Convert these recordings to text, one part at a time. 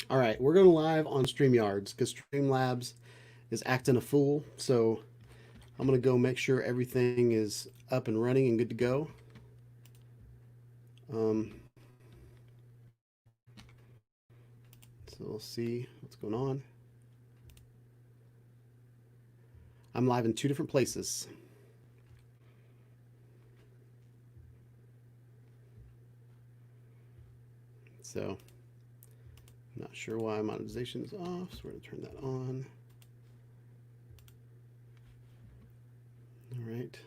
All right, we're going live on StreamYards because Streamlabs is acting a fool. So I'm going to go make sure everything is up and running and good to go. So we'll see what's going on. I'm live in 2 different places. So I'm not sure why monetization is off, so we're going to turn that on. All right.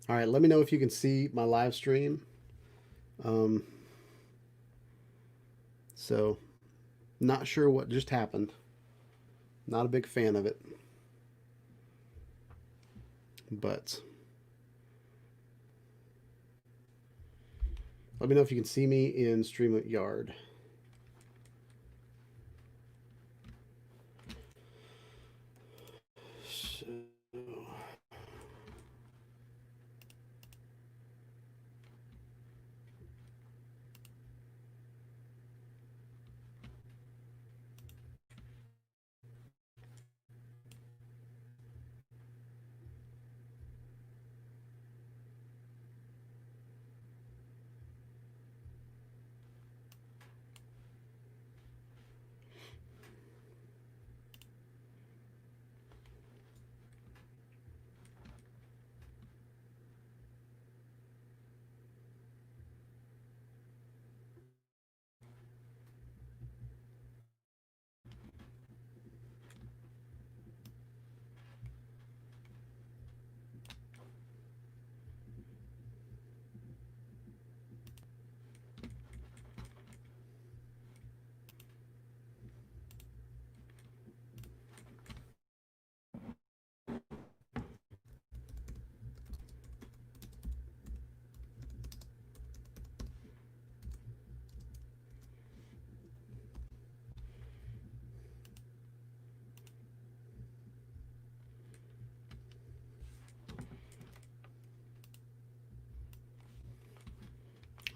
All right, let me know if you can see my live stream. So, not sure what just happened. Not a big fan of it. But let me know if you can see me in StreamYard. So,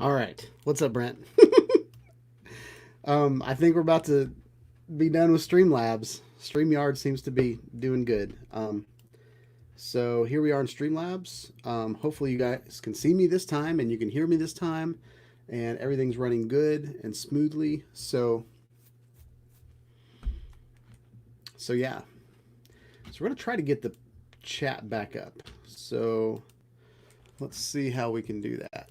all right. What's up, Brent? I think we're about to be done with Streamlabs. StreamYard seems to be doing good. So here we are in Streamlabs. Hopefully you guys can see me this time and you can hear me this time, and everything's running good and smoothly. So yeah. So we're gonna try to get the chat back up. So let's see how we can do that.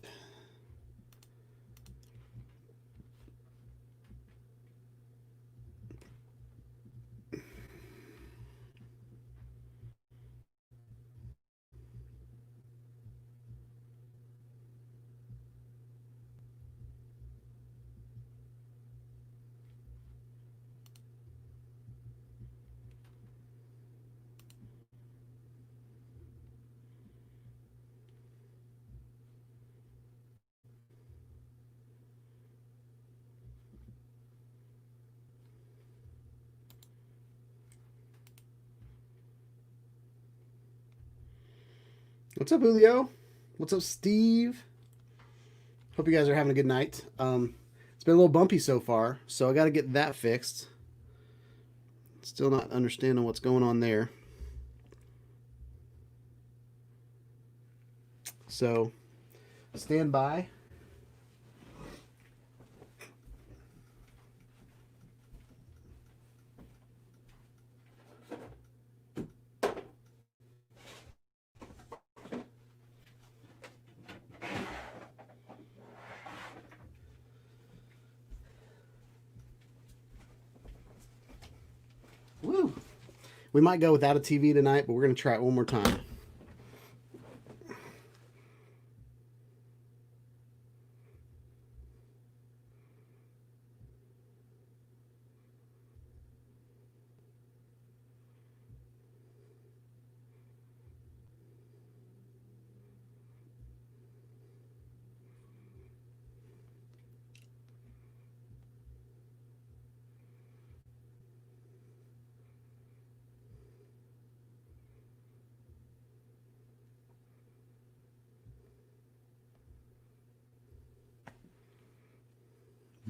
What's up, Julio? What's up, Steve? Hope you guys are having a good night. It's been a little bumpy so far, so I got to get that fixed. Still not understanding what's going on there. So stand by. Woo! We might go without a TV tonight, but we're going to try it one more time.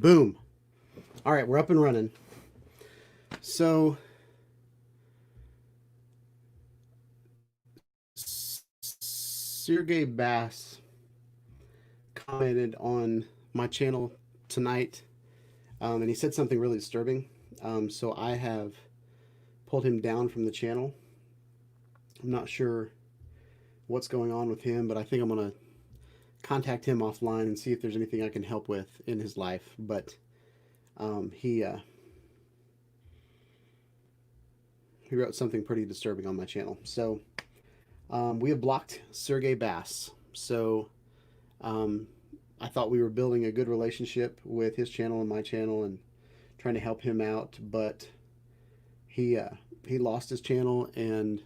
Boom. All right, we're up and running. So Sergey Bass commented on my channel tonight, and he said something really disturbing. So I have pulled him down from the channel. I'm not sure what's going on with him, but I think I'm going to contact him offline and see if there's anything I can help with in his life. But he wrote something pretty disturbing on my channel. So we have blocked Sergey Bass. So I thought we were building a good relationship with his channel and my channel and trying to help him out, but he lost his channel and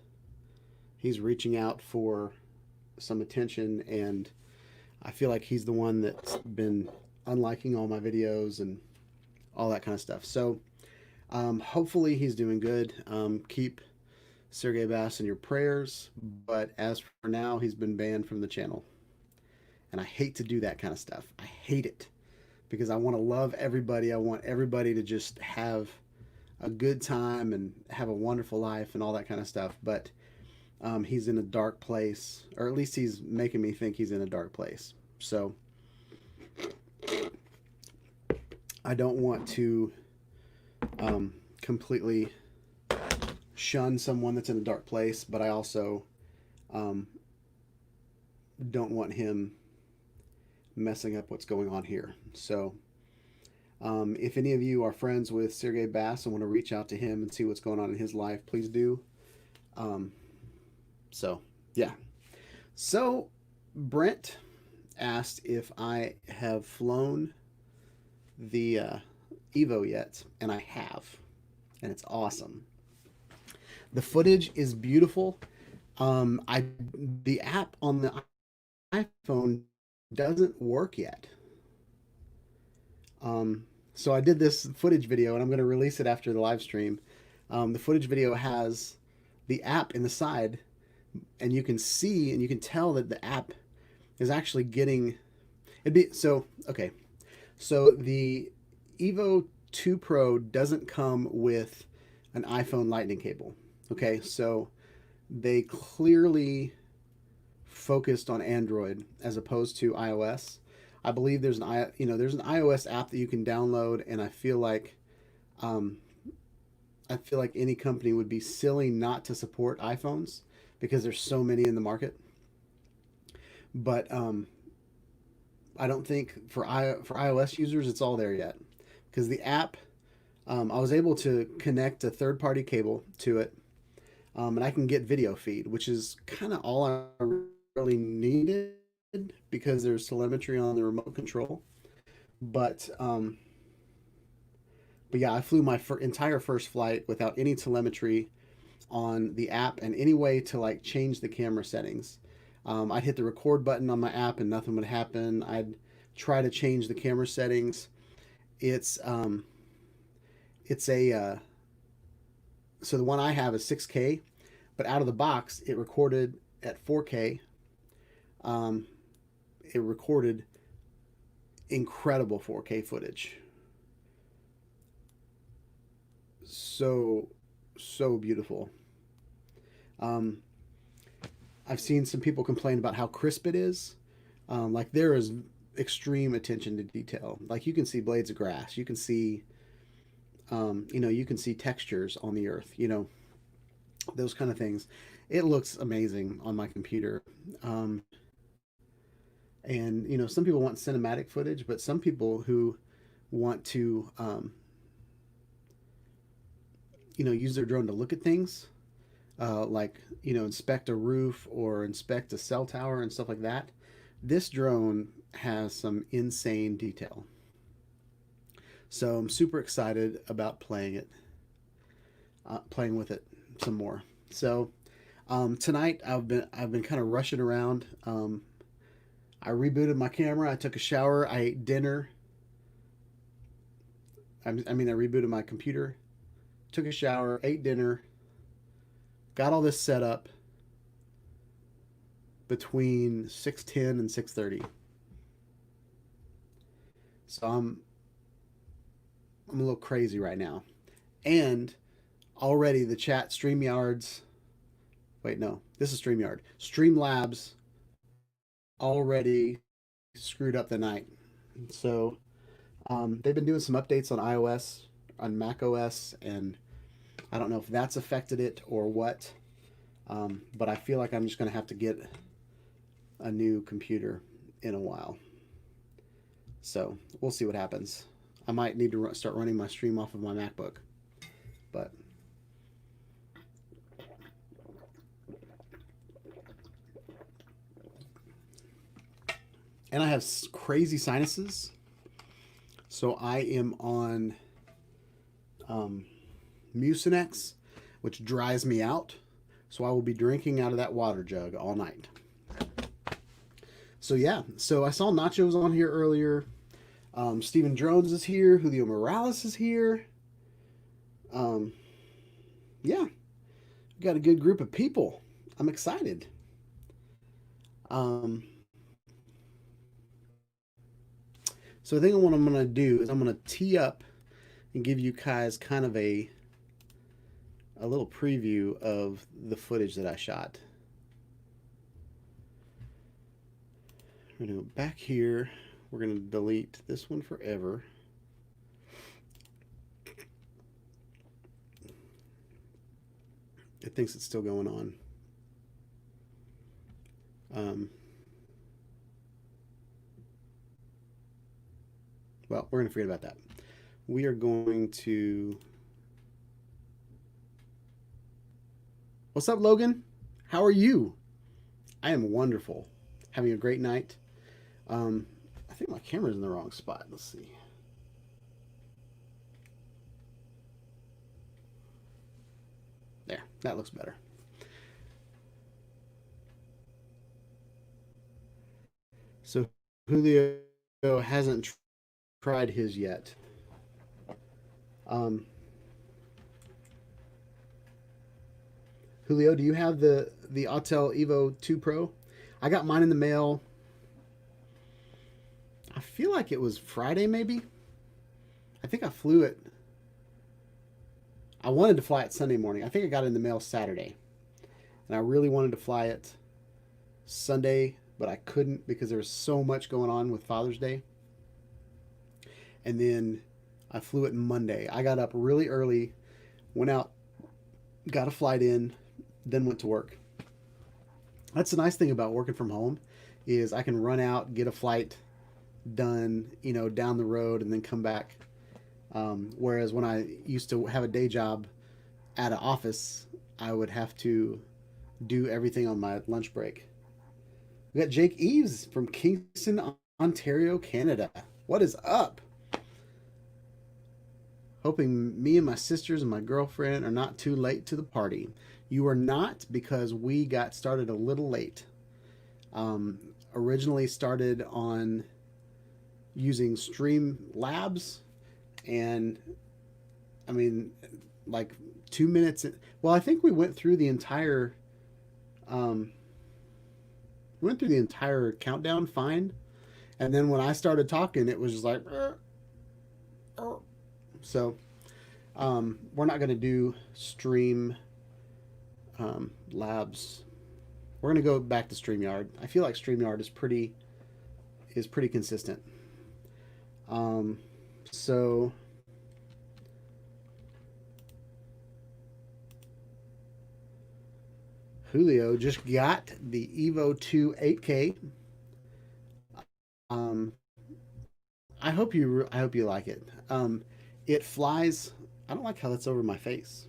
he's reaching out for some attention, and I feel like he's the one that's been unliking all my videos and all that kind of stuff. So hopefully he's doing good. Keep Sergey Bass in your prayers, but as for now, he's been banned from the channel. And I hate to do that kind of stuff. I hate it because I want to love everybody. I want everybody to just have a good time and have a wonderful life and all that kind of stuff. But he's in a dark place, or at least he's making me think he's in a dark place. So I don't want to completely shun someone that's in a dark place, but I also don't want him messing up what's going on here. So if any of you are friends with Sergey Bass and want to reach out to him and see what's going on in his life, please do. So yeah. So Brent asked if I have flown the Evo yet, and I have, and it's awesome. The footage is beautiful. The app on the iPhone doesn't work yet. So I did this footage video, and I'm going to release it after the live stream. The footage video has the app in the side, and you can see and you can tell that the app is actually getting okay. So the Evo II Pro doesn't come with an iPhone Lightning cable. Okay, so they clearly focused on Android as opposed to iOS. I believe there's an iOS app that you can download, and I feel like any company would be silly not to support iPhones because there's so many in the market. But I don't think for iOS users it's all there yet, because the app I was able to connect a third-party cable to it, and I can get video feed, which is kind of all I really needed because there's telemetry on the remote control. But yeah, I flew my entire first flight without any telemetry on the app and any way to like change the camera settings. I'd hit the record button on my app and nothing would happen. I'd try to change the camera settings. It's a so the one I have is 6K, but out of the box it recorded at 4K. It recorded incredible 4K footage. So beautiful. I've seen some people complain about how crisp it is. Like there is extreme attention to detail. Like you can see blades of grass. You can see, you can see textures on the earth, those kind of things. It looks amazing on my computer. And, some people want cinematic footage, but some people who want to, use their drone to look at things, like, inspect a roof or inspect a cell tower and stuff like that. This drone has some insane detail. So I'm super excited about playing with it some more. So tonight I've been kind of rushing around. I rebooted my camera. I took a shower. I ate dinner. I rebooted my computer, took a shower, ate dinner, got all this set up between 6:10 and 6:30. So I'm a little crazy right now. And already the chat StreamYards. Wait, no, this is StreamYard. Streamlabs already screwed up the night. So they've been doing some updates on iOS, on Mac OS, and I don't know if that's affected it or what. But I feel like I'm just going to have to get a new computer in a while. So we'll see what happens. I might need to start running my stream off of my MacBook. But and I have crazy sinuses, so I am on Mucinex, which dries me out. So I will be drinking out of that water jug all night. So yeah, so I saw Nacho was on here earlier. Steven Drones is here. Julio Morales is here. Yeah, we got a good group of people. I'm excited. So I think what I'm going to do is I'm going to tee up and give you guys kind of a little preview of the footage that I shot. We're going to go back here. We're going to delete this one forever. It thinks it's still going on. Well, we're going to forget about that. We are going to... What's up, Logan? How are you? I am wonderful. Having a great night. I think my camera's in the wrong spot. Let's see. There, that looks better. So Julio hasn't tried his yet. Julio, do you have the Autel Evo II Pro? I got mine in the mail. I feel like it was Friday, maybe. I think I flew it. I wanted to fly it Sunday morning. I think I got it in the mail Saturday. And I really wanted to fly it Sunday, but I couldn't because there was so much going on with Father's Day. And then I flew it Monday. I got up really early, went out, got a flight in, then went to work. That's the nice thing about working from home is I can run out, get a flight done, you know, down the road and then come back. Whereas when I used to have a day job at an office, I would have to do everything on my lunch break. We got Jake Eves from Kingston, Ontario, Canada. What is up? Hoping me and my sisters and my girlfriend are not too late to the party. You are not, because we got started a little late. Originally started on using Streamlabs, and I mean, like 2 minutes. Well, I think we went through the entire countdown fine, and then when I started talking, it was just like. So we're not going to do Stream Labs. We're going to go back to StreamYard. I feel like StreamYard is pretty consistent. So Julio just got the EVO II 8K. I hope you like it. It flies. I don't like how that's over my face.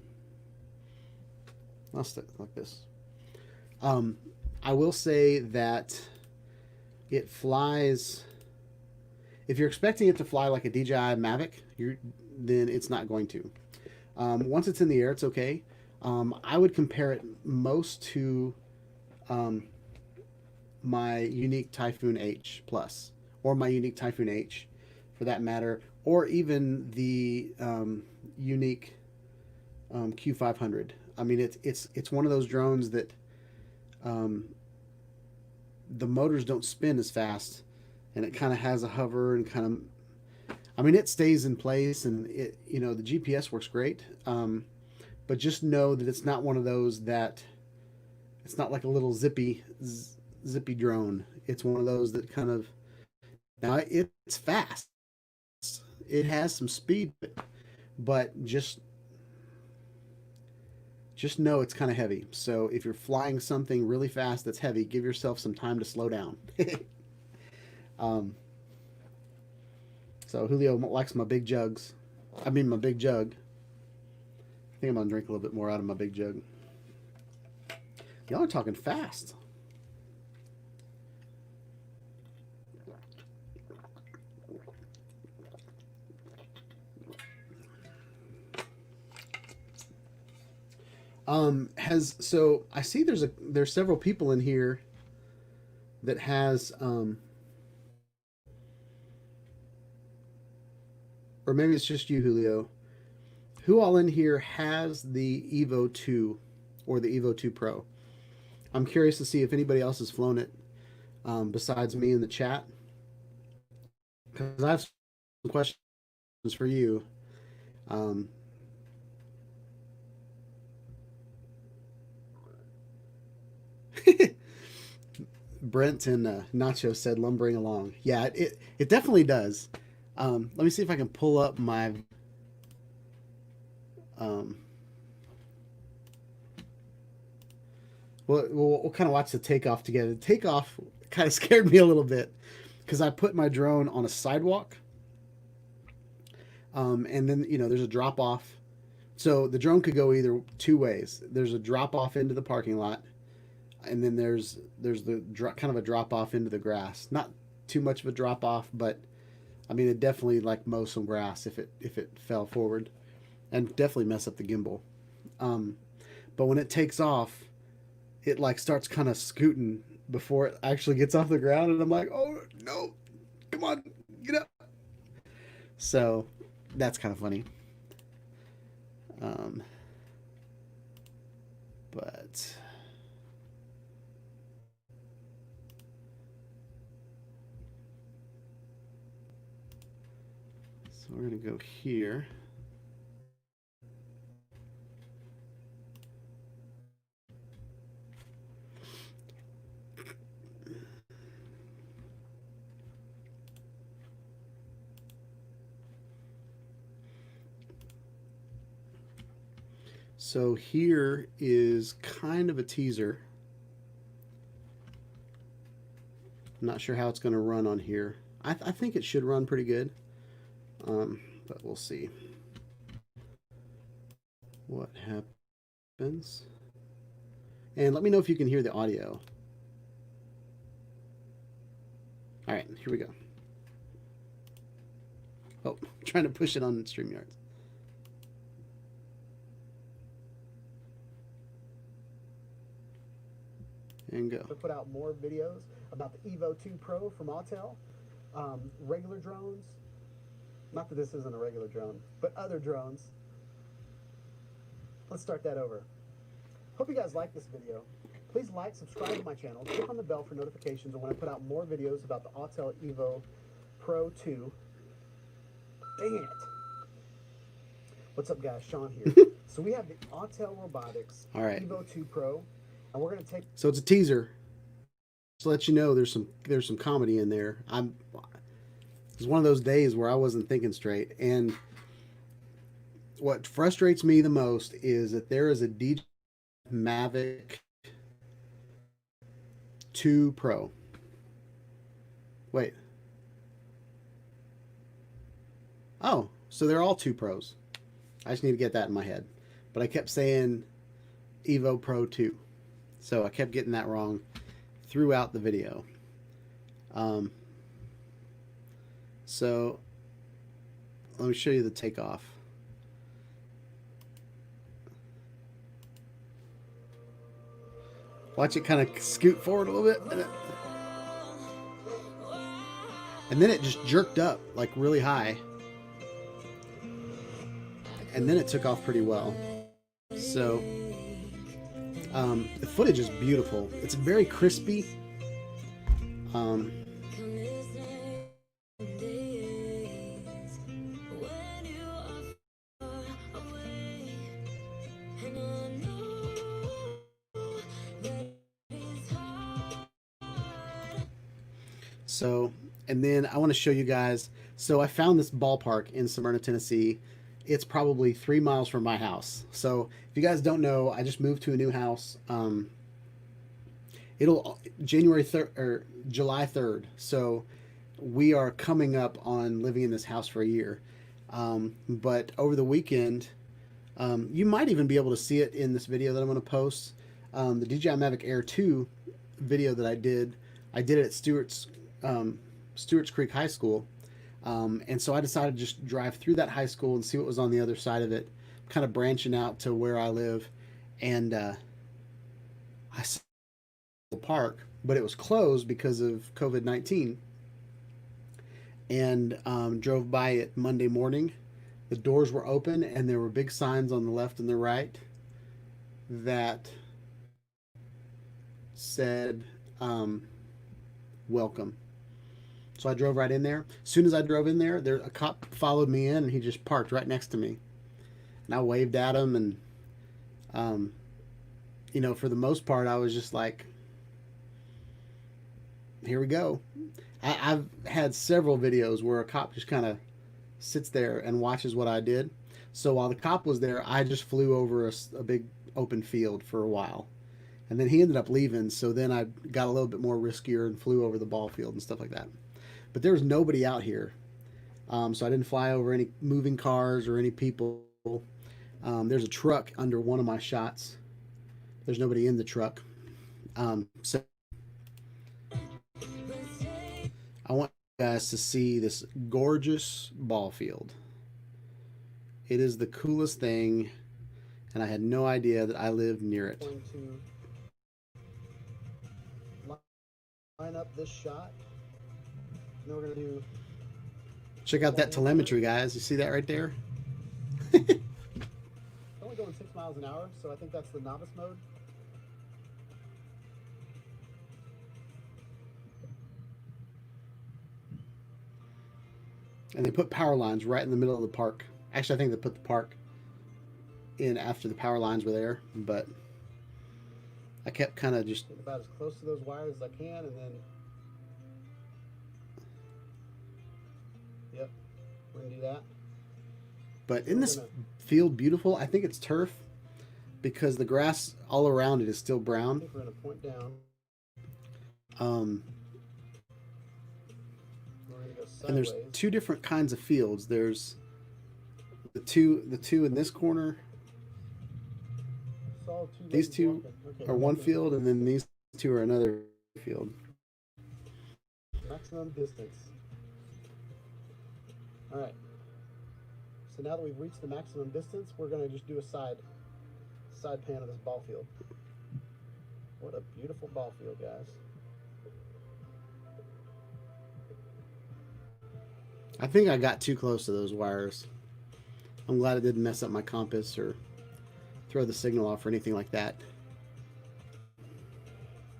I'll stick like this. I will say that it flies. If you're expecting it to fly like a DJI Mavic, then it's not going to. Once it's in the air, it's okay. I would compare it most to my Unique Typhoon H Plus, or my Unique Typhoon H, for that matter, or even the Unique Q500. I mean, it's one of those drones that the motors don't spin as fast, and it kind of has a hover and kind of. I mean, it stays in place, and it, you know, the GPS works great. But just know that it's not one of those that it's not like a little zippy drone. It's one of those that kind of, now it's fast. It has some speed, but just know it's kind of heavy. So if you're flying something really fast that's heavy, give yourself some time to slow down. um, so Julio likes my big jugs. I mean my big jug. I think I'm gonna drink a little bit more out of my big jug. Y'all are talking fast. So I see there's several people in here that has or maybe it's just you, Julio. Who all in here has the Evo II or the Evo II Pro? I'm curious to see if anybody else has flown it besides me in the chat, because I have some questions for you. Brent and Nacho said lumbering along. Yeah, it definitely does. Let me see if I can pull up my we'll kind of watch the takeoff together. The takeoff kind of scared me a little bit because I put my drone on a sidewalk, and then, you know, there's a drop off. So the drone could go either two ways. There's a drop off into the parking lot, and then there's the kind of a drop off into the grass. Not too much of a drop off, but I mean, it definitely like mow some grass if it fell forward, and definitely mess up the gimbal. But when it takes off, it like starts kind of scooting before it actually gets off the ground, and I'm like, oh no, come on, get up. So that's kind of funny. But so we're gonna go here. So here is kind of a teaser. I'm not sure how it's going to run on here. I think it should run pretty good, but we'll see what happens. And let me know if you can hear the audio. All right, here we go. Oh, I'm trying to push it on StreamYard. And go. To put out more videos about the EVO II PRO from Autel, regular drones, not that this isn't a regular drone, but other drones. Let's start that over. Hope you guys like this video. Please like, subscribe to my channel, click on the bell for notifications when I put out more videos about the Autel Evo Pro 2. Dang it. What's up, guys? Shawn here. So we have the Autel Robotics Evo II Pro. And we're going to take. So it's a teaser. Just to let you know, there's some comedy in there. It's one of those days where I wasn't thinking straight, and what frustrates me the most is that there is a DJI Mavic 2 Pro. Wait. Oh, so they're all 2 Pros. I just need to get that in my head. But I kept saying Evo Pro 2. So I kept getting that wrong throughout the video. So let me show you the takeoff. Watch it kind of scoot forward a little bit. And then it just jerked up like really high. And then it took off pretty well. So the footage is beautiful. It's very crispy. So, and then I want to show you guys. So I found this ballpark in Smyrna, Tennessee. It's probably 3 miles from my house. So if you guys don't know, I just moved to a new house. It'll January 3rd or July 3rd. So we are coming up on living in this house for a year. But over the weekend, you might even be able to see it in this video that I'm going to post. The DJI Mavic Air 2 video that I did it at Stewart's Creek High School. And so I decided to just drive through that high school and see what was on the other side of it, kind of branching out to where I live. And I saw the park, but it was closed because of COVID-19. And drove by it Monday morning. The doors were open, and there were big signs on the left and the right that said, welcome. So I drove right in there. As soon as I drove in there, a cop followed me in, and he just parked right next to me. And I waved at him, and, you know, for the most part, I was just like, here we go. I've had several videos where a cop just kind of sits there and watches what I did. So while the cop was there, I just flew over a big open field for a while. And then he ended up leaving, so then I got a little bit more riskier and flew over the ball field and stuff like that. But there was nobody out here, so I didn't fly over any moving cars or any people. There's a truck under one of my shots. There's nobody in the truck. So I want you guys to see this gorgeous ball field. It is the coolest thing, and I had no idea that I lived near it. Going to line up this shot. Then we're going to do. Check out that telemetry, guys. You see that right there? Only going 6 miles an hour, so I think that's the novice mode. And they put power lines right in the middle of the park. Actually, I think they put the park in after the power lines were there, but I kept kind of just... Get about as close to those wires as I can, and then... Yep, we're going to do that. But isn't this field beautiful? I think it's turf because the grass all around it is still brown. I think we're going to point down. And there's two different kinds of fields. There's the two in this corner. These two are one field, and then these two are another field. Maximum distance. All right. So now that we've reached the maximum distance, we're going to just do a side pan of this ball field. What a beautiful ball field, guys. I think I got too close to those wires. I'm glad it didn't mess up my compass or throw the signal off or anything like that.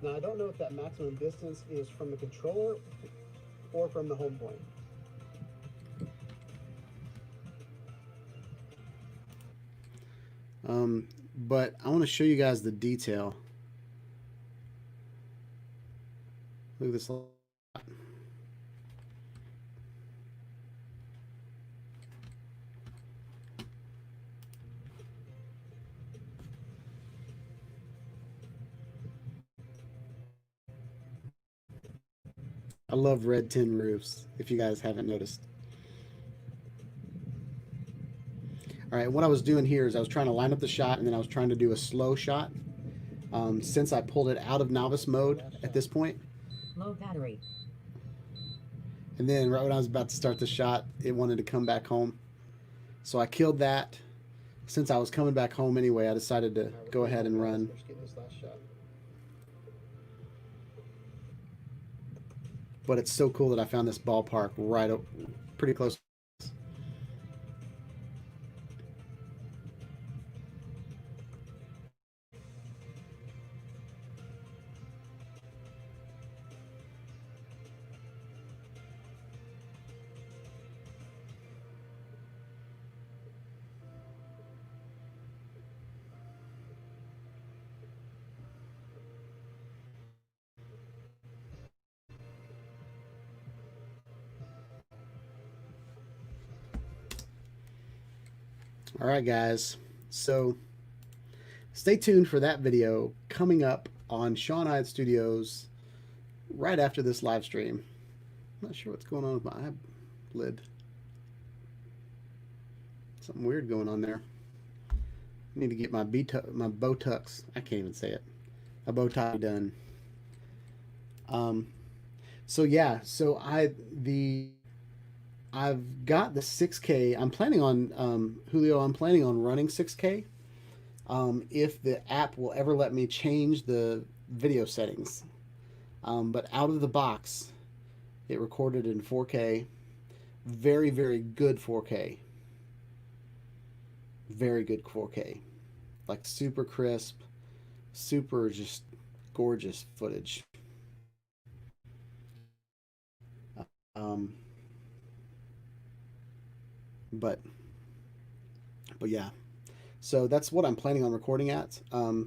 Now, I don't know if that maximum distance is from the controller or from the home point. But I want to show you guys the detail. Look at this. I love red tin roofs, if you guys haven't noticed. All right, what I was doing here is I was trying to line up the shot, and then I was trying to do a slow shot. Since I pulled it out of novice mode at this point. Low battery. And then right when I was about to start the shot, it wanted to come back home. So I killed that. Since I was coming back home anyway, I decided to go ahead and run. But it's so cool that I found this ballpark right up, pretty close. All right, guys. So stay tuned for that video coming up on Shawn Ide Studios right after this live stream. I'm not sure what's going on with my eyelid. Something weird going on there. I need to get my Botox. I can't even say it. A bow tie done. So yeah, so I've got the 6K. I'm planning on Julio. I'm planning on running 6K. If the app will ever let me change the video settings. But out of the box, it recorded in 4K. Very, very good 4K. Very good 4K. Like super crisp, super just gorgeous footage. Um, but yeah, so that's what I'm planning on recording at. I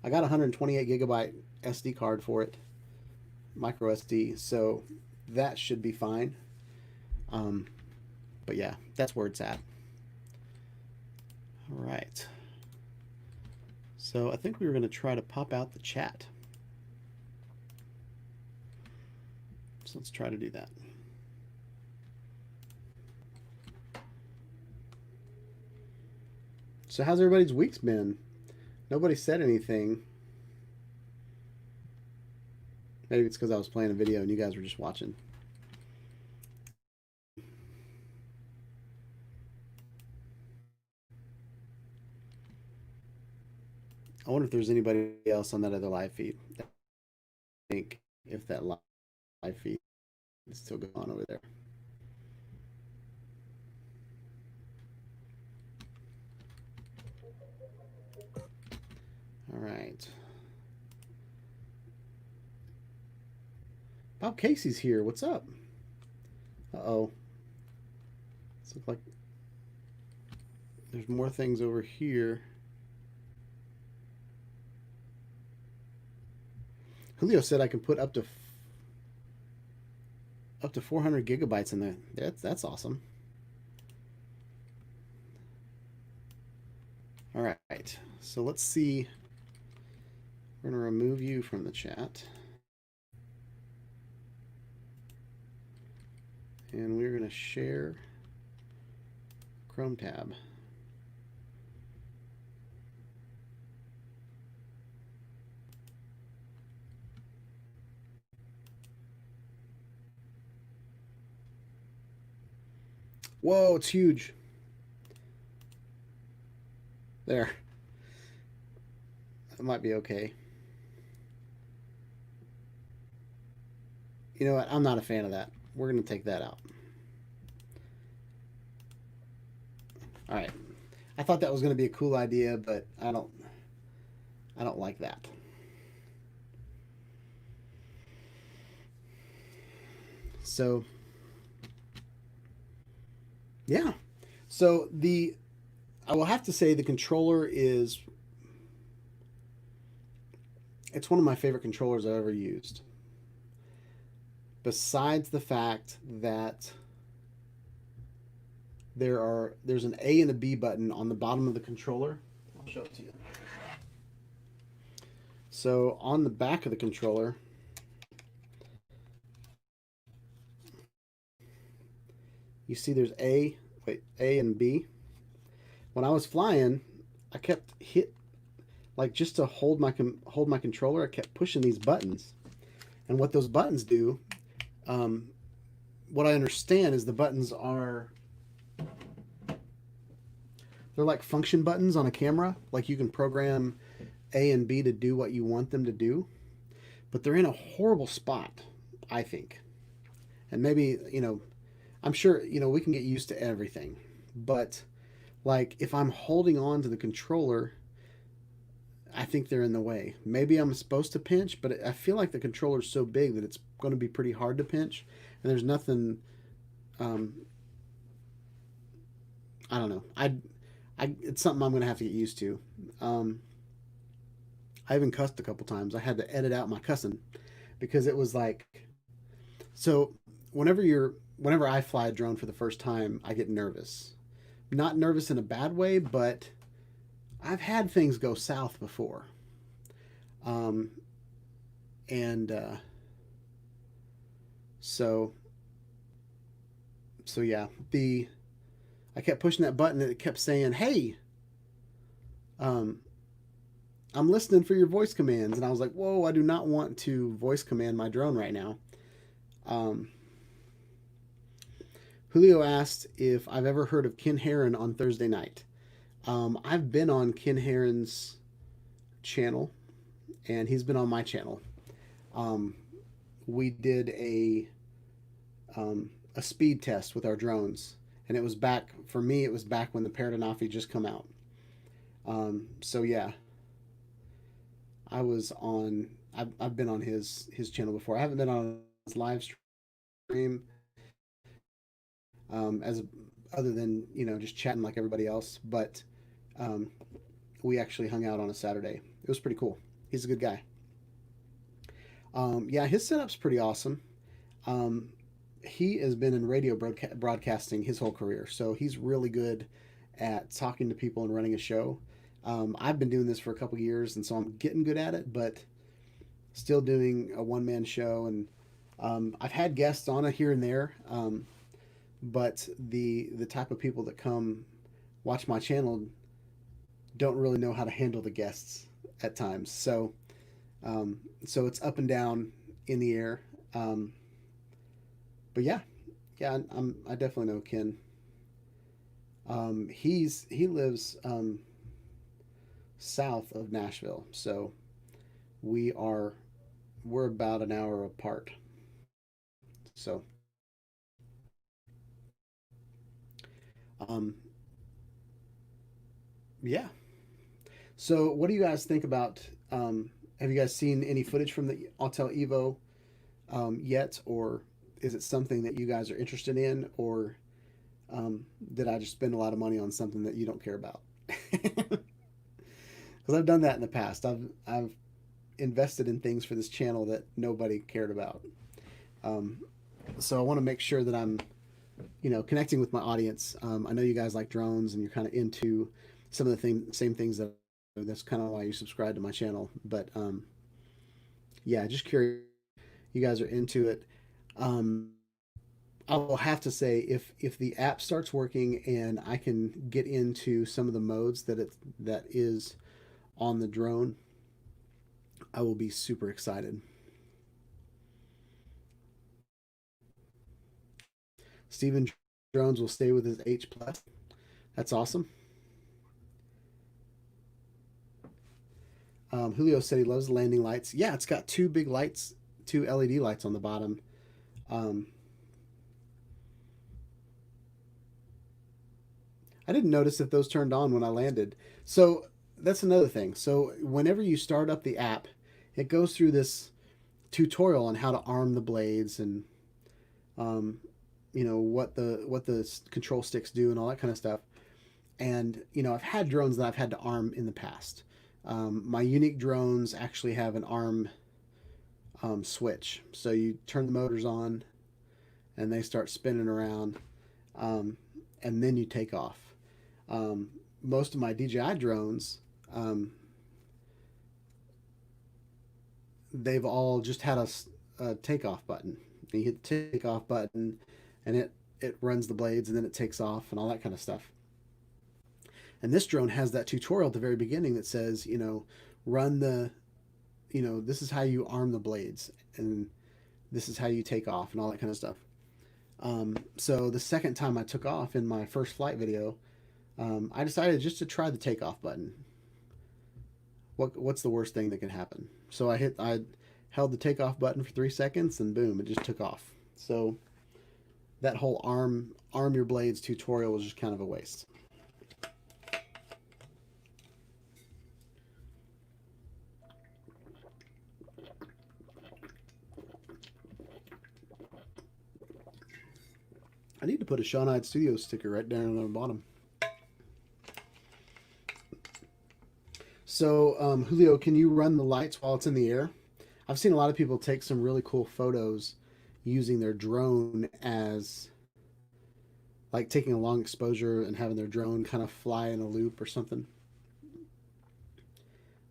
got a 128 gigabyte SD card for it, micro SD, so that should be fine. But yeah, that's where it's at. All right. So I think we were going to try to pop out the chat. So let's try to do that. So how's everybody's weeks been? Nobody said anything. Maybe it's because I was playing a video and you guys were just watching. I wonder if there's anybody else on that other live feed. I think if that live feed is still going on over there. All right. Bob Casey's here. What's up? Uh-oh. This looks like there's more things over here. Julio said I can put up to 400 gigabytes in there. That's awesome. All right. So let's see. We're going to remove you from the chat. And we're going to share Chrome tab. Whoa, it's huge. There. That might be okay. You know what? I'm not a fan of that. We're going to take that out. All right. I thought that was going to be a cool idea, but I don't like that. So yeah. So I will have to say the controller it's one of my favorite controllers I've ever used. Besides the fact that there's an A and a B button on the bottom of the controller. I'll show it to you. So on the back of the controller, you see there's A and B. When I was flying, I kept like just to hold my controller, I kept pushing these buttons. And what those buttons do, what I understand is the buttons they're like function buttons on a camera. Like you can program A and B to do what you want them to do, but they're in a horrible spot, I think. And maybe, I'm sure, we can get used to everything, but like if I'm holding on to the controller, I think they're in the way. Maybe I'm supposed to pinch, but I feel like the controller's so big that it's going to be pretty hard to pinch, and there's nothing, I don't know. It's something I'm going to have to get used to. I even cussed a couple times. I had to edit out my cussing because it was like, so whenever I fly a drone for the first time, I get nervous not nervous in a bad way, but I've had things go south before. Um, and so yeah, the I kept pushing that button and it kept saying, "Hey, um, I'm listening for your voice commands." And I was like, "Whoa, I do not want to voice command my drone right now." Um, Julio asked if I've ever heard of Ken Heron on Thursday night. I've been on Ken Heron's channel, and he's been on my channel. Um, we did a speed test with our drones, and it was back for me. It was back when the Paradanafi just come out. So yeah, I was on. I've been on his channel before. I haven't been on his live stream as other than just chatting like everybody else. But um, we actually hung out on a Saturday. It was pretty cool. He's a good guy. Yeah, his setup's pretty awesome. Um, he has been in radio broadcasting his whole career, so he's really good at talking to people and running a show. I've been doing this for a couple years, and so I'm getting good at it, but still doing a one man show. And I've had guests on it here and there, but the type of people that come watch my channel don't really know how to handle the guests at times. So it's up and down in the air. But yeah, yeah, I definitely know Ken. He lives south of Nashville, so we are we're about an hour apart. So um, yeah. So what do you guys think about? Have you guys seen any footage from the Autel Evo yet, or is it something that you guys are interested in, or did I just spend a lot of money on something that you don't care about? Because I've done that in the past. I've invested in things for this channel that nobody cared about. Um, so I want to make sure that I'm, connecting with my audience. I know you guys like drones and you're kind of into some of the same things that's kind of why you subscribe to my channel. But yeah, just curious. You guys are into it. Um, I will have to say if the app starts working and I can get into some of the modes that is on the drone, I will be super excited. Steven Drones will stay with his H plus. That's awesome. Julio said he loves the landing lights. Yeah, it's got two big lights, two LED lights on the bottom. Um, I didn't notice if those turned on when I landed. So that's another thing. So whenever you start up the app, it goes through this tutorial on how to arm the blades and um, what the control sticks do and all that kind of stuff. And I've had drones that I've had to arm in the past. My unique drones actually have an arm switch, so you turn the motors on and they start spinning around, um, and then you take off. Um, Most of my DJI drones, um, they've all just had a takeoff button. You hit the takeoff button, and it runs the blades, and then it takes off, and all that kind of stuff. And this drone has that tutorial at the very beginning that says, run the, this is how you arm the blades, and this is how you take off, and all that kind of stuff. So the second time I took off in my first flight video, I decided just to try the takeoff button. What's the worst thing that can happen? So I held the takeoff button for 3 seconds, and boom, it just took off. So that whole arm your blades tutorial was just kind of a waste. I need to put a Shawn Ide Studios sticker right down on the bottom. So, Julio, can you run the lights while it's in the air? I've seen a lot of people take some really cool photos using their drone as like taking a long exposure and having their drone kind of fly in a loop or something.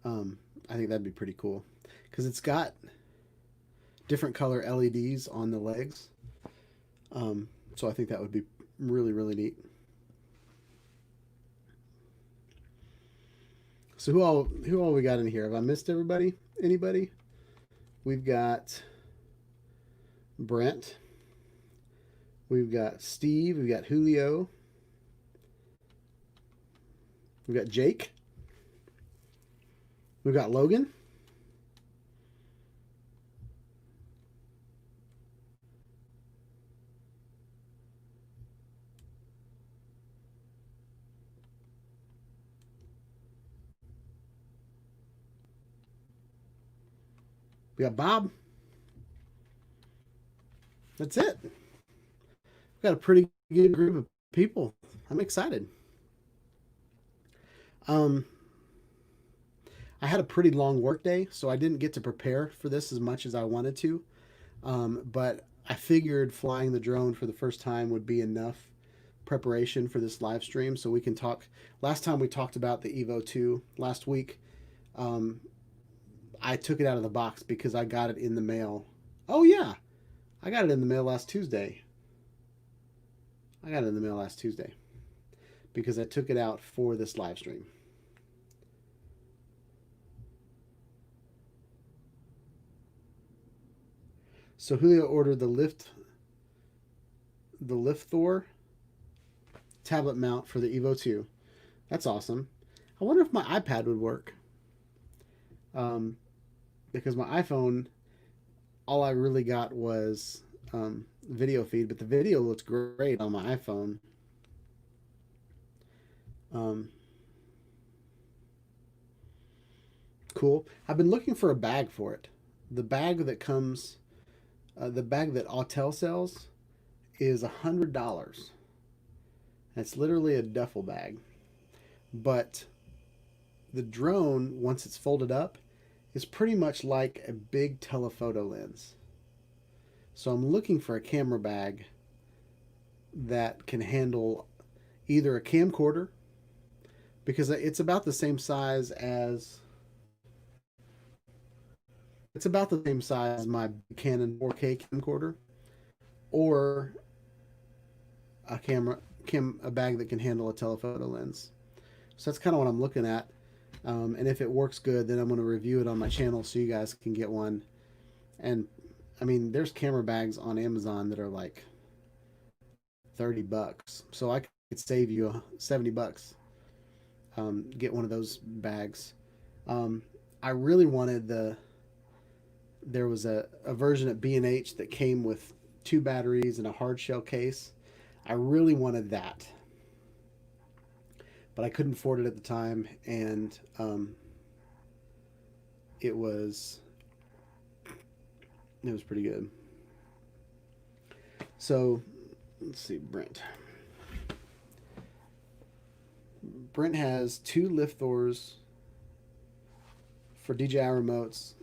I think that'd be pretty cool because it's got different color LEDs on the legs. So I think that would be really, really neat. So who all we got in here? Have I missed everybody? Anybody? We've got Brent. We've got Steve. We've got Julio. We've got Jake. We've got Logan. We got Bob. That's it. We've got a pretty good group of people. I'm excited. Um, I had a pretty long work day, so I didn't get to prepare for this as much as I wanted to. But I figured flying the drone for the first time would be enough preparation for this live stream so we can talk. Last time we talked about the Evo 2 last week. Um, I took it out of the box because I got it in the mail. Oh, yeah. I got it in the mail last Tuesday. I got it in the mail last Tuesday because I took it out for this live stream. So Julio ordered the Lift Thor tablet mount for the Evo 2. That's awesome. I wonder if my iPad would work. Because my iPhone, all I really got was video feed, but the video looks great on my iPhone. Cool. I've been looking for a bag for it. The bag that comes, the bag that Autel sells is $100. It's literally a duffel bag. But the drone, once it's folded up, is pretty much like a big telephoto lens. So I'm looking for a camera bag that can handle either a camcorder, because it's about the same size as my Canon 4K camcorder, or a bag that can handle a telephoto lens. So that's kind of what I'm looking at. And if it works good, then I'm going to review it on my channel so you guys can get one. And I mean, there's camera bags on Amazon that are like $30, so I could save you $70. Get one of those bags. I really wanted there was a version at B&H that came with 2 batteries and a hard shell case. I really wanted that, but I couldn't afford it at the time, and it was pretty good. So let's see, Brent has 2 Lift Thors for DJI remotes.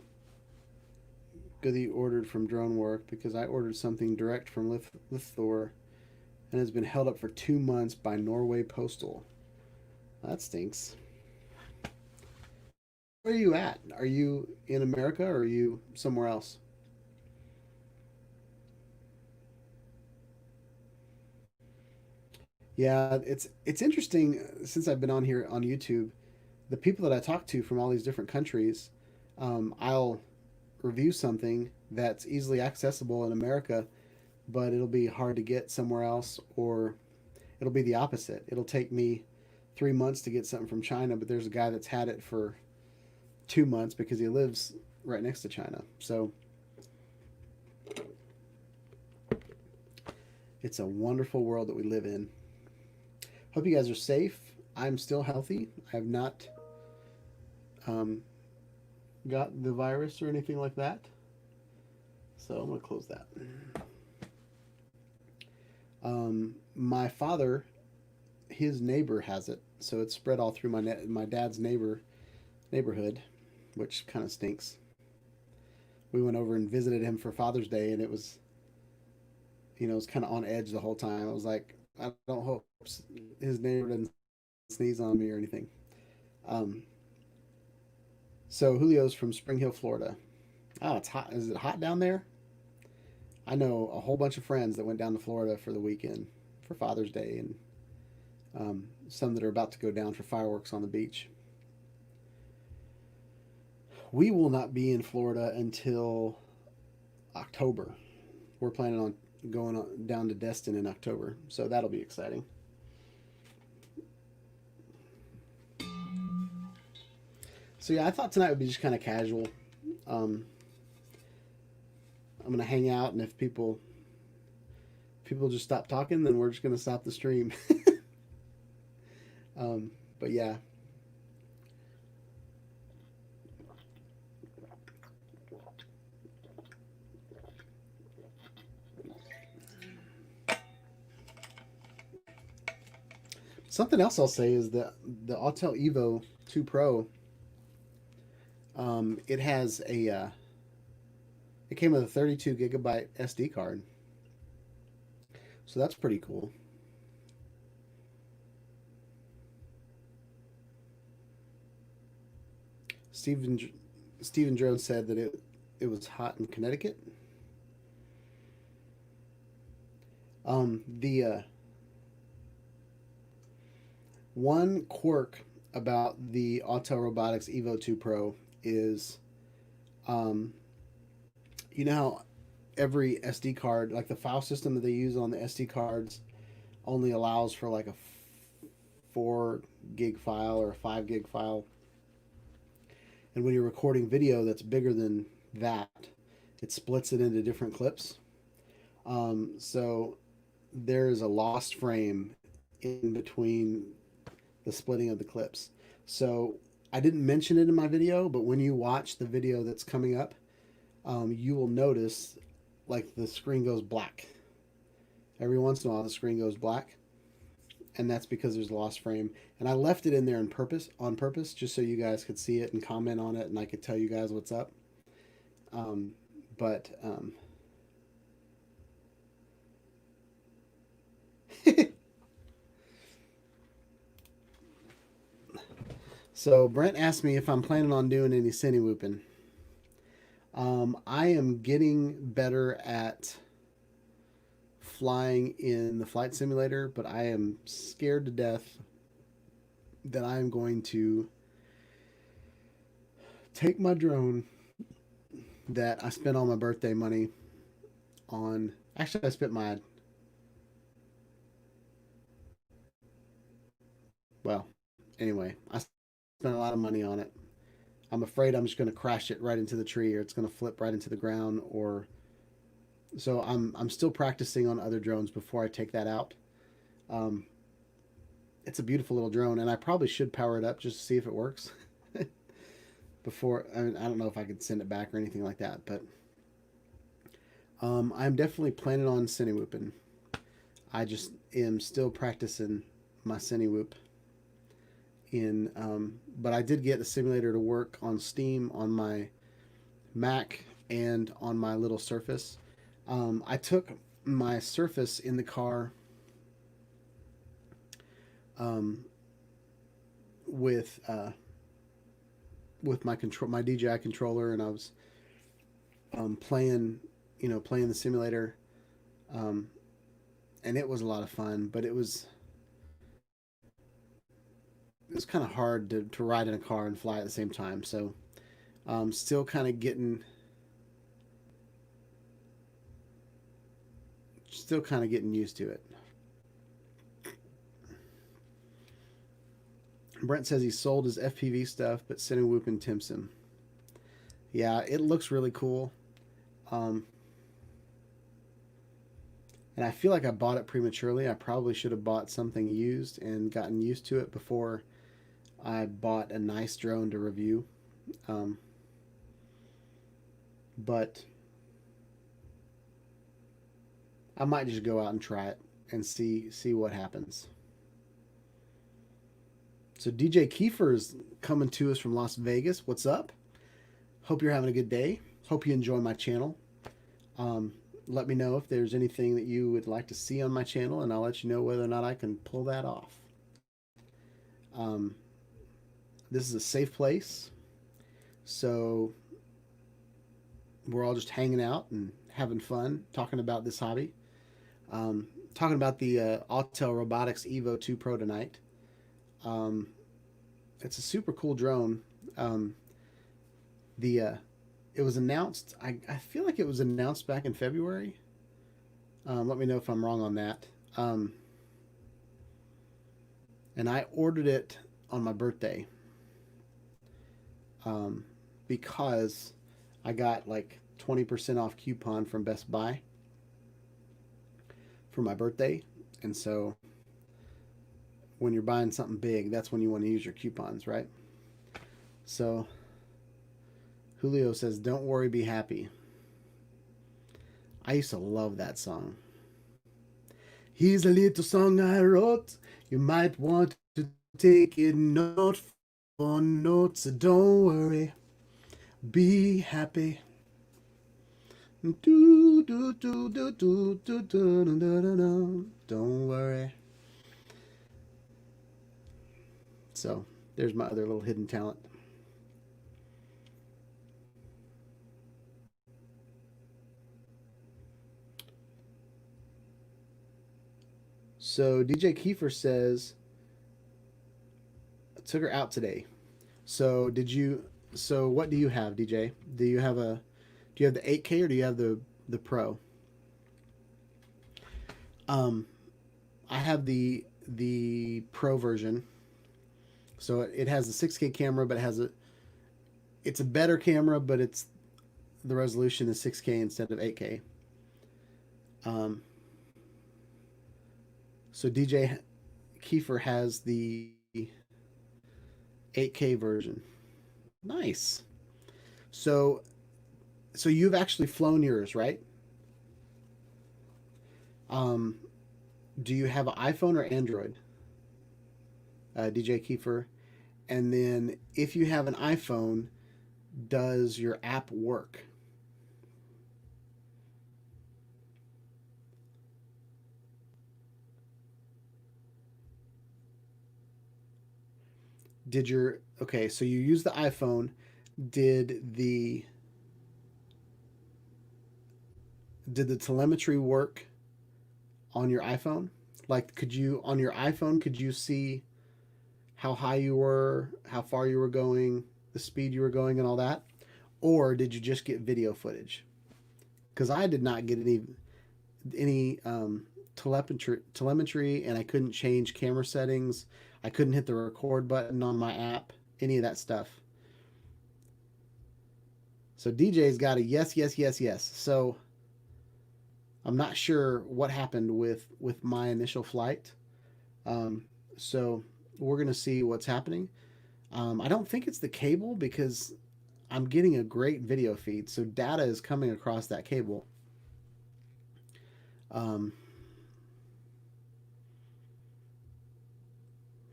Good that you ordered from Drone Work, because I ordered something direct from Lift Thor and has been held up for 2 months by Norway Postal. That stinks. Where are you at? Are you in America or are you somewhere else? Yeah, it's interesting since I've been on here on YouTube. The people that I talk to from all these different countries, I'll review something that's easily accessible in America, but it'll be hard to get somewhere else, or it'll be the opposite. It'll take me 3 months to get something from China, but there's a guy that's had it for 2 months because he lives right next to China. So it's a wonderful world that we live in. Hope you guys are safe. I'm still healthy. I have not got the virus or anything like that. So I'm going to close that. My father, his neighbor has it, so it's spread all through my dad's neighborhood, which kind of stinks. We went over and visited him for Father's Day, and it was, it was kind of on edge the whole time. I was like, I don't hope his neighbor doesn't sneeze on me or anything. Um, so Julio's from Spring Hill, Florida. Oh, it's hot. Is it hot down there? I know a whole bunch of friends that went down to Florida for the weekend for Father's Day, and some that are about to go down for fireworks on the beach. We will not be in Florida until October. We're planning on going down to Destin in October, so that'll be exciting. So yeah, I thought tonight would be just kind of casual. Um, I'm gonna hang out, and if people just stop talking, then we're just gonna stop the stream. But yeah. Something else I'll say is that the Autel Evo II Pro, it has it came with a 32 gigabyte SD card, so that's pretty cool. Stephen Stephen Jones said that it was hot in Connecticut. The one quirk about the Autel Robotics EVO II Pro is, um, you know how every SD card, like the file system that they use on the SD cards, only allows for like a 4 gig file or a 5 gig file, and when you're recording video that's bigger than that, it splits it into different clips. So there's a lost frame in between the splitting of the clips. So I didn't mention it in my video, but when you watch the video that's coming up, you will notice like the screen goes black. Every once in a while the screen goes black, and that's because there's a lost frame. And I left it in there on purpose, just so you guys could see it and comment on it, and I could tell you guys what's up. Um, but So Brent asked me if I'm planning on doing any cine whooping. I am getting better at flying in the flight simulator, but I am scared to death that I am going to take my drone that I spent all my birthday money on. Actually, I spent my, well, anyway, I spent a lot of money on it. I'm afraid I'm just going to crash it right into the tree, or it's going to flip right into the ground, or so I'm still practicing on other drones before I take that out. Um, it's a beautiful little drone, and I probably should power it up just to see if it works before. I mean, I don't know if I could send it back or anything like that, but I'm definitely planning on cine whooping. I just am still practicing my cine whoop in, but I did get the simulator to work on Steam on my Mac and on my little Surface. I took my Surface in the car with my DJI controller, and I was playing the simulator, and it was a lot of fun, but it was kind of hard to ride in a car and fly at the same time. So still kind of getting used to it. Brent says he sold his FPV stuff, but Cine Whoopin tempts him. Yeah, it looks really cool. And I feel like I bought it prematurely. I probably should have bought something used and gotten used to it before I bought a nice drone to review. But I might just go out and try it and see what happens. So DJ Kiefer is coming to us from Las Vegas. What's up? Hope you're having a good day. Hope you enjoy my channel. let me know if there's anything that you would like to see on my channel, and I'll let you know whether or not I can pull that off. Um, this is a safe place, so we're all just hanging out and having fun talking about this hobby. Talking about the Autel Robotics EVO II PRO tonight. Um, it's a super cool drone. Um, the It was announced. I feel like it was announced back in February. Let me know if I'm wrong on that. And I ordered it on my birthday because I got like 20% off coupon from Best Buy for my birthday. And so when you're buying something big, that's when you want to use your coupons, right? So Julio says, "Don't worry, be happy." I used to love that song. Here's a little song I wrote. You might want to take it note for note. So don't worry, be happy. Do, do, do, do, do, do, do, do, do, do. Don't worry. So there's my other little hidden talent. So DJ Kiefer says, I took her out today. So did you? So what do you have, DJ? Do you have a? Do you have the 8K or do you have the Pro? Um, I have the Pro version. So it has a 6K camera, but it has a. It's a better camera, but it's the resolution is 6K instead of 8K. Um, so DJ Kiefer has the 8K version. Nice. So so you've actually flown yours, right? Um, do you have an iPhone or Android, DJ Kiefer? And then if you have an iPhone, does your app work? Did your Okay, so you use the iPhone. Did the did the telemetry work on your iPhone? Like could you on your iPhone could you see how high you were, how far you were going, the speed you were going and all that? Or did you just get video footage? Cuz I did not get any telemetry, and I couldn't change camera settings. I couldn't hit the record button on my app, any of that stuff. So DJ's got a yes, yes, yes, yes. So I'm not sure what happened with my initial flight. Um, so we're gonna see what's happening. I don't think it's the cable because I'm getting a great video feed, so data is coming across that cable. Um,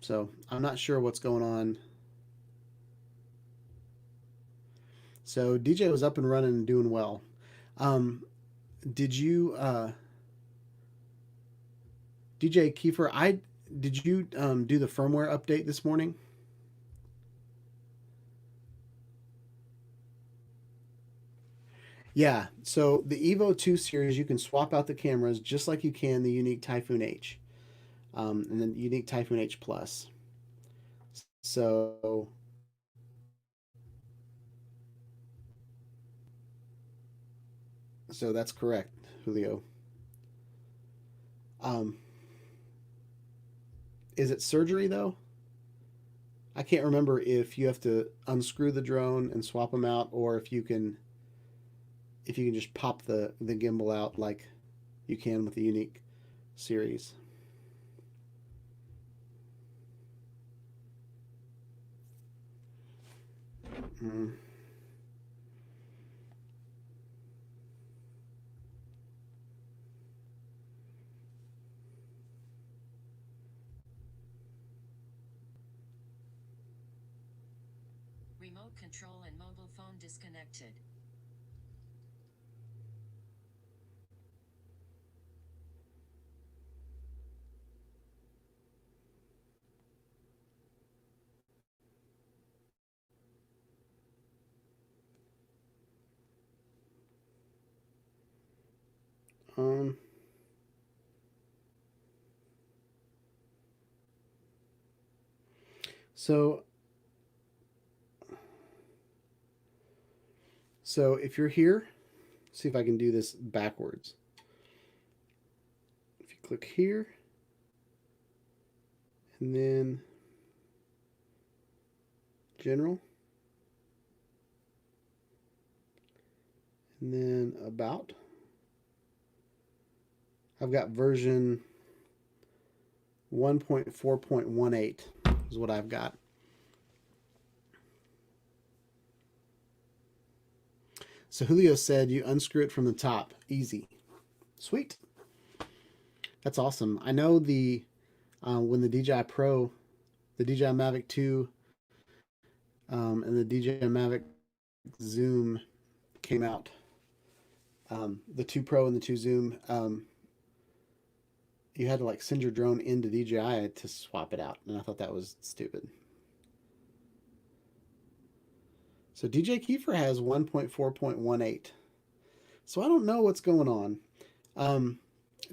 so I'm not sure what's going on. So DJ was up and running and doing well. Um, did you, DJ Kiefer? I did you do the firmware update this morning? Yeah. So the Evo 2 series, you can swap out the cameras just like you can the Unique Typhoon H, and then Unique Typhoon H Plus. So so that's correct, Julio. Um, is it surgery though? I can't remember if you have to unscrew the drone and swap them out, or if you can just pop the gimbal out like you can with the Unique series. Mm. Remote control and mobile phone disconnected. Um, so if you're here, see if I can do this backwards. If you click here, and then general, and then about, I've got version 1.4.18 is what I've got. So Julio said you unscrew it from the top. Easy. Sweet. That's awesome. I know the when the DJI Pro, the DJI Mavic 2, and the DJI Mavic Zoom came out, the 2 Pro and the 2 Zoom, you had to like send your drone into DJI to swap it out, and I thought that was stupid. So DJ Kiefer has 1.4.18. So I don't know what's going on.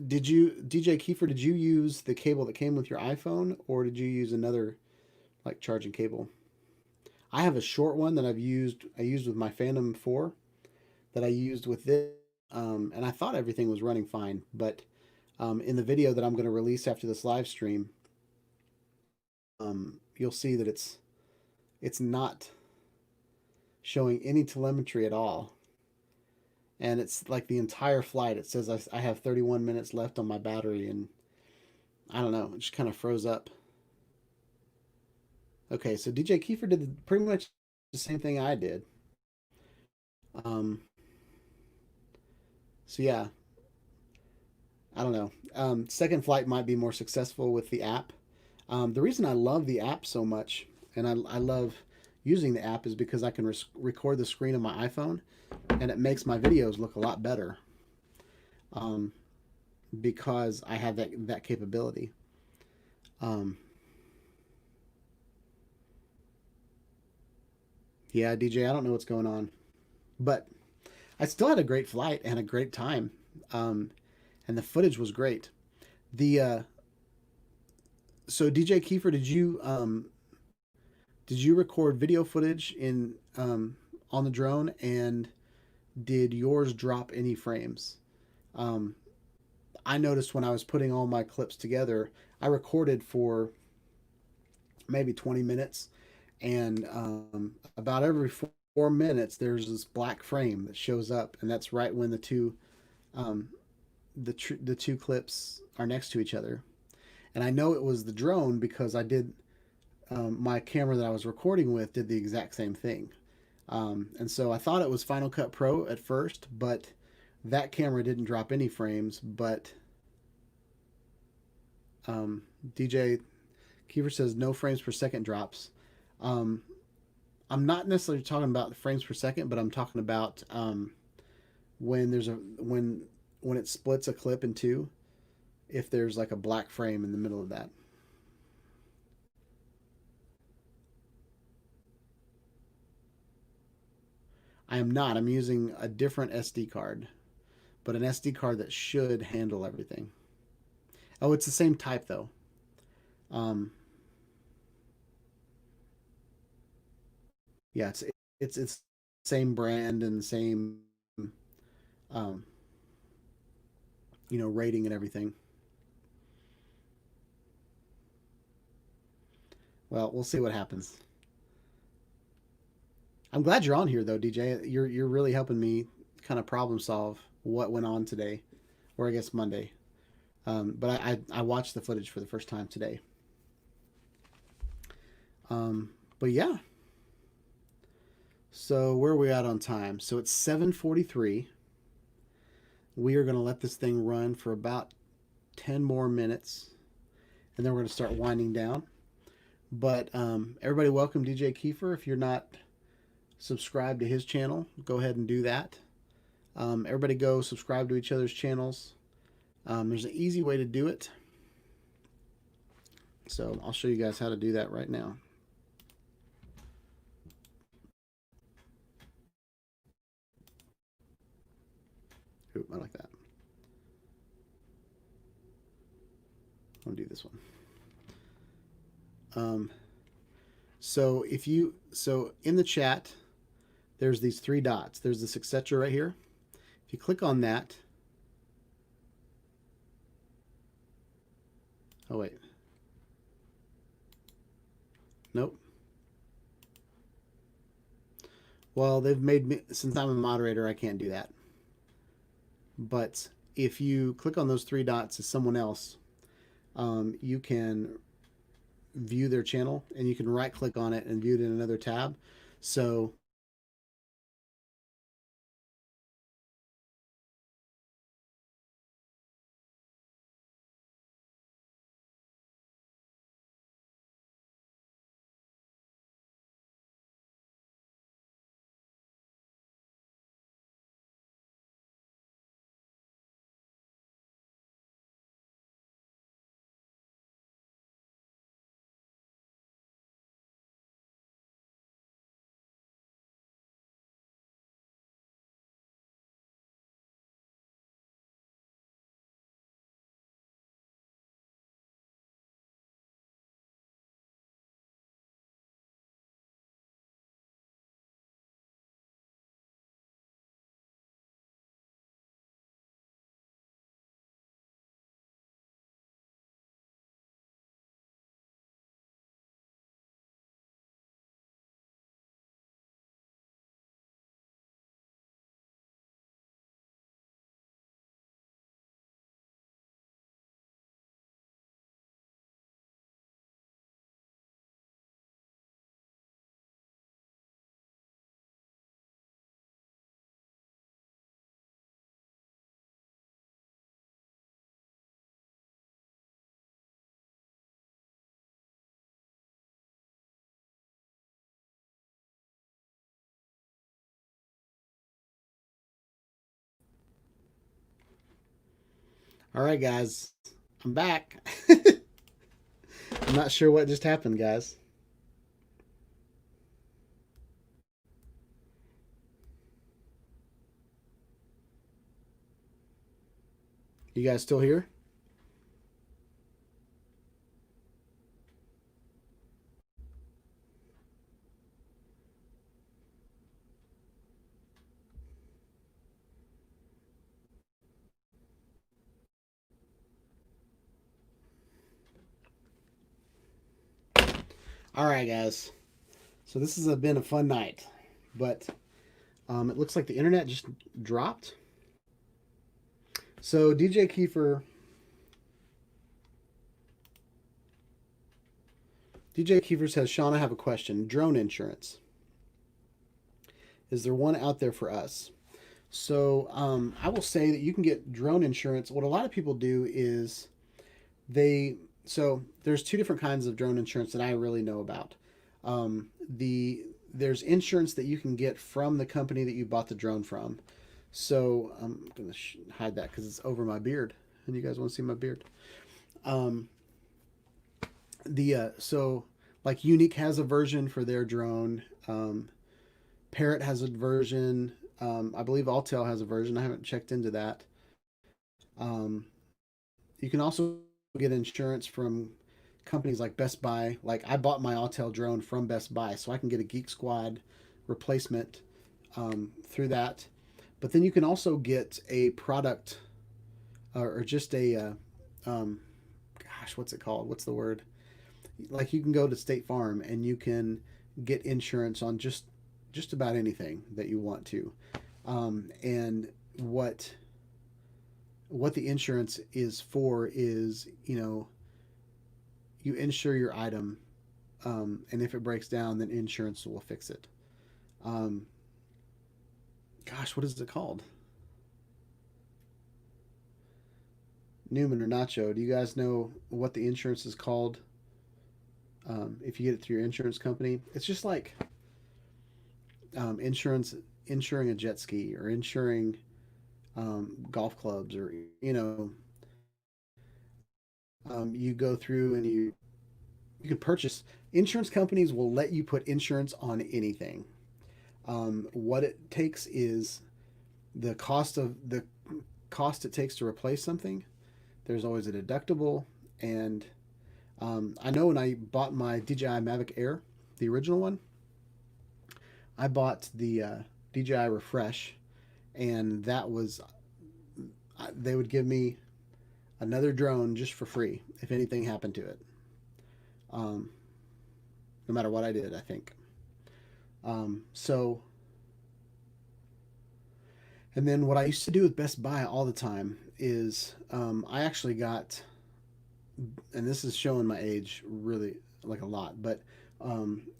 DJ Kiefer, did you use the cable that came with your iPhone, or did you use another like charging cable? I have a short one that I used with my Phantom 4 that I used with this, and I thought everything was running fine, but in the video that I'm going to release after this live stream, you'll see that it's not showing any telemetry at all. And it's like the entire flight, it says I have 31 minutes left on my battery, and I don't know, it just kind of froze up. Okay, so DJ Kiefer did pretty much the same thing I did. So yeah, I don't know. Second flight might be more successful with the app. The reason I love the app so much, and I love using the app, is because I can record the screen of my iPhone, and it makes my videos look a lot better, because I have that capability. Yeah, DJ, I don't know what's going on, but I still had a great flight and a great time, and the footage was great. The so DJ Kiefer, did you record video footage in on the drone, and did yours drop any frames? I noticed when I was putting all my clips together, I recorded for maybe 20 minutes, and about every 4 minutes there's this black frame that shows up, and that's right when the two clips are next to each other. And I know it was the drone because I did my camera that I was recording with did the exact same thing. And so I thought it was Final Cut Pro at first, but that camera didn't drop any frames. But DJ Kiefer says no frames per second drops. I'm not necessarily talking about the frames per second, but I'm talking about when there's when it splits a clip in two, if there's like a black frame in the middle of that. I am not. I'm using a different SD card, but an SD card that should handle everything. Oh, it's the same type though. Yeah, it's same brand and same um, rating and everything. Well, we'll see what happens. I'm glad you're on here though, DJ. You're really helping me kind of problem solve what went on today, or I guess Monday. But I watched the footage for the first time today. But yeah. So where are we at on time? So it's 7:43. We are going to let this thing run for about 10 more minutes, and then we're going to start winding down. But everybody, welcome DJ Kiefer. If you're not subscribed to his channel, go ahead and do that. Everybody go subscribe to each other's channels. There's an easy way to do it. So I'll show you guys how to do that right now. Ooh, I like that. I'll do this one. So in the chat, there's these three dots. There's this etc right here. If you click on that, oh wait, nope. Well, they've made me, since I'm a moderator, I can't do that. But if you click on those three dots as someone else, you can view their channel, and you can right click on it and view it in another tab. So all right, guys, I'm back. I'm not sure what just happened, guys. You guys still here? All right, guys. So this has been a fun night, but it looks like the internet just dropped. So DJ Kiefer says, Shawn, I have a question. Drone insurance. Is there one out there for us? So I will say that you can get drone insurance. What a lot of people do is so there's two different kinds of drone insurance that I really know about. There's insurance that you can get from the company that you bought the drone from. So I'm going to hide that because it's over my beard, and you guys want to see my beard. So like Unique has a version for their drone. Parrot has a version. I believe Autel has a version. I haven't checked into that. You can also get insurance from companies like Best Buy. Like I bought my Autel drone from Best Buy, so I can get a Geek Squad replacement through that. But then you can also get a product or just a, gosh, what's it called? What's the word? Like you can go to State Farm and you can get insurance on just about anything that you want to. And what the insurance is for is, you insure your item, and if it breaks down, then insurance will fix it. Gosh, what is it called? Newman or Nacho, do you guys know what the insurance is called? If you get it through your insurance company, it's just like insuring a jet ski or insuring golf clubs, or you go through and you can purchase. Insurance companies will let you put insurance on anything. What it takes is the cost it takes to replace something. There's always a deductible, And I know when I bought my DJI Mavic Air, the original one, I bought the DJI Refresh, and that was they would give me another drone just for free if anything happened to it. Um, no matter what I did, I think. So, and then what I used to do with Best Buy all the time is I actually got, and this is showing my age really like a lot, but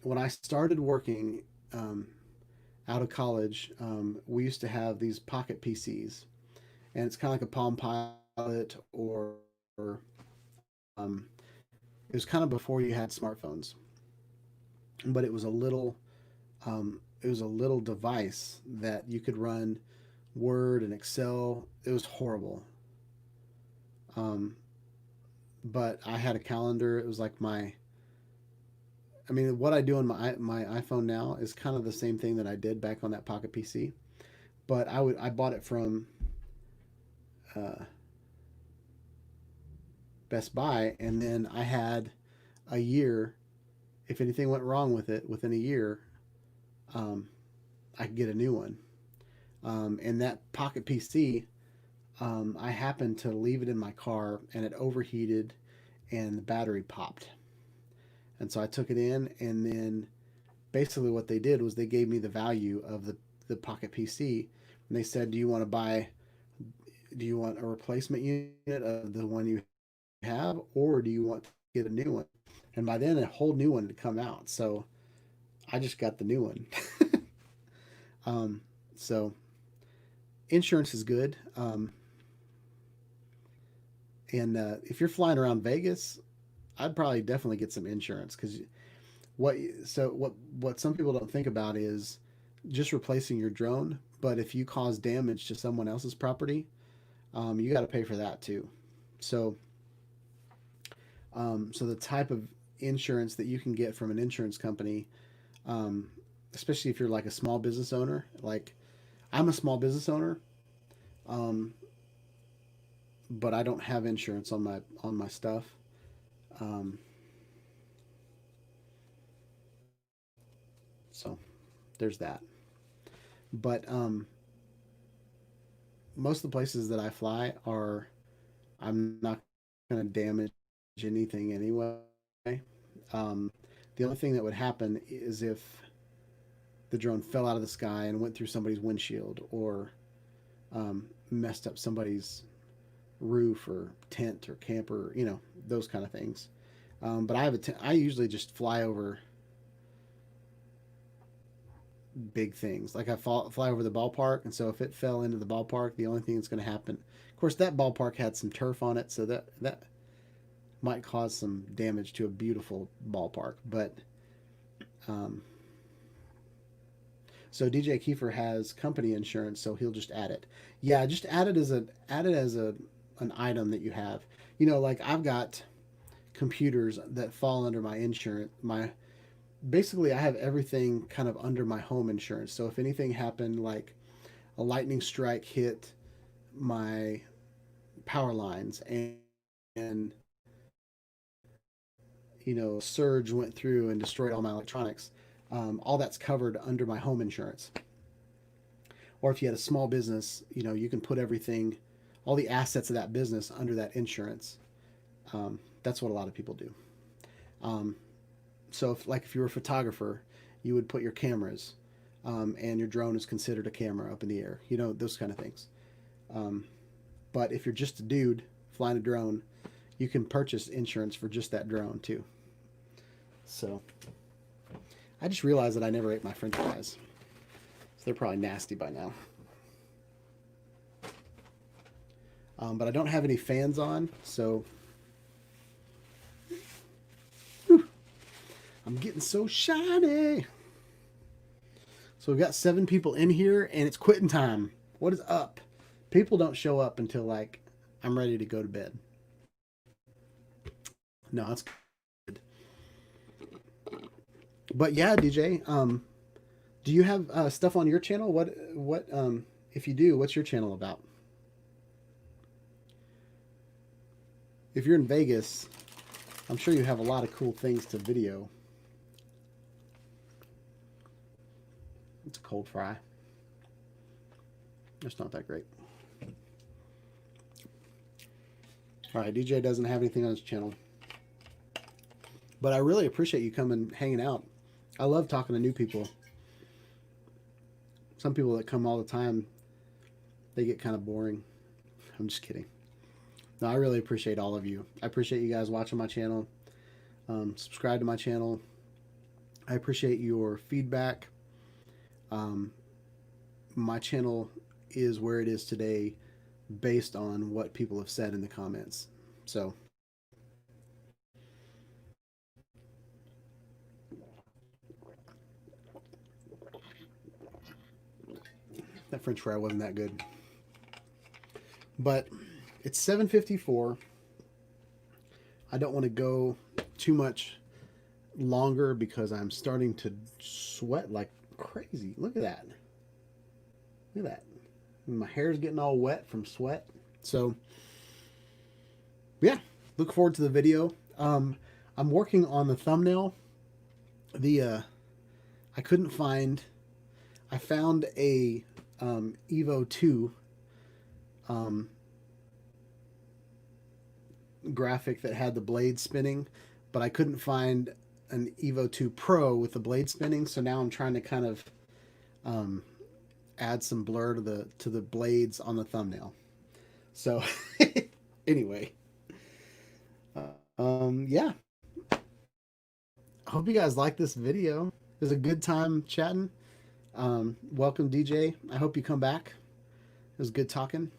when I started working out of college, we used to have these pocket PCs, and it's kind of like a Palm Pilot or um, it was kind of before you had smartphones, but it was a little device that you could run Word and Excel. It was horrible. Um, but I had a calendar. It was like I mean, what I do on my iPhone now is kind of the same thing that I did back on that Pocket PC. But I bought it from uh, Best Buy, and then I had a year. If anything went wrong with it within a year, um, I could get a new one. And that Pocket PC, I happened to leave it in my car, and it overheated, and the battery popped. And so I took it in, and then basically what they did was they gave me the value of the Pocket PC, and they said, do you want a replacement unit of the one you have, or do you want to get a new one? And by then, a whole new one had come out, so I just got the new one. um, so insurance is good, and if you're flying around Vegas, I'd probably definitely get some insurance because what what some people don't think about is just replacing your drone. But if you cause damage to someone else's property, you got to pay for that too. So so the type of insurance that you can get from an insurance company, um, especially if you're like a small business owner, like I'm a small business owner, um, but I don't have insurance on my stuff. Um, so there's that. But most of the places that I fly are I'm not going to damage anything anyway. Um, the only thing that would happen is if the drone fell out of the sky and went through somebody's windshield or messed up somebody's roof or tent or camper, those kind of things. But I usually just fly over big things. Like fly over the ballpark, and so if it fell into the ballpark, the only thing that's going to happen, of course, that ballpark had some turf on it, so that might cause some damage to a beautiful ballpark. But um, so DJ Kiefer has company insurance, so he'll just add it. Yeah, just add it as an item that you have. Like I've got computers that fall under my insurance. Basically I have everything kind of under my home insurance. So if anything happened, like a lightning strike hit my power lines and surge went through and destroyed all my electronics, all that's covered under my home insurance. Or if you had a small business, you can put everything, all the assets of that business under that insurance. That's what a lot of people do. Um, so if you were a photographer, you would put your cameras, and your drone is considered a camera up in the air, those kind of things. Um, but if you're just a dude flying a drone, you can purchase insurance for just that drone too. So I just realized that I never ate my French fries, so they're probably nasty by now. But I don't have any fans on, so I'm getting so shiny. So we've got 7 people in here, and it's quitting time. What is up? People don't show up until like I'm ready to go to bed. No, that's good. But yeah, DJ, do you have stuff on your channel? What if you do, what's your channel about? if you're in Vegas, I'm sure you have a lot of cool things to video. It's a cold fry. It's not that great. All right, DJ doesn't have anything on his channel. But I really appreciate you coming, hanging out. I love talking to new people. Some people that come all the time, they get kind of boring. I'm just kidding. No, I really appreciate all of you. I appreciate you guys watching my channel. Subscribe to my channel. I appreciate your feedback. My channel is where it is today based on what people have said in the comments. So that French fry wasn't that good. But it's 7:54. I don't want to go too much longer because I'm starting to sweat like crazy. Look at that. Look at that. My hair's getting all wet from sweat. So yeah, look forward to the video. I'm working on the thumbnail. I couldn't find, I found a EVO II graphic that had the blade spinning, but I couldn't find an EVO II Pro with the blade spinning. So now I'm trying to kind of add some blur to the blades on the thumbnail. So anyway, yeah. I hope you guys like this video. It was a good time chatting. Welcome, DJ. I hope you come back. It was good talking.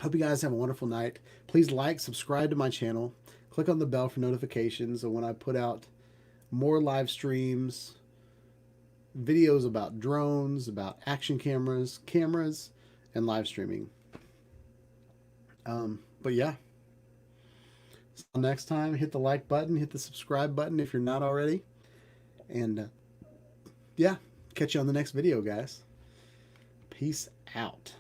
Hope you guys have a wonderful night. Please like, subscribe to my channel. Click on the bell for notifications of when I put out more live streams, videos about drones, about action cameras, and live streaming. But yeah. So next time, hit the like button, hit the subscribe button if you're not already. And yeah, catch you on the next video, guys. Peace out.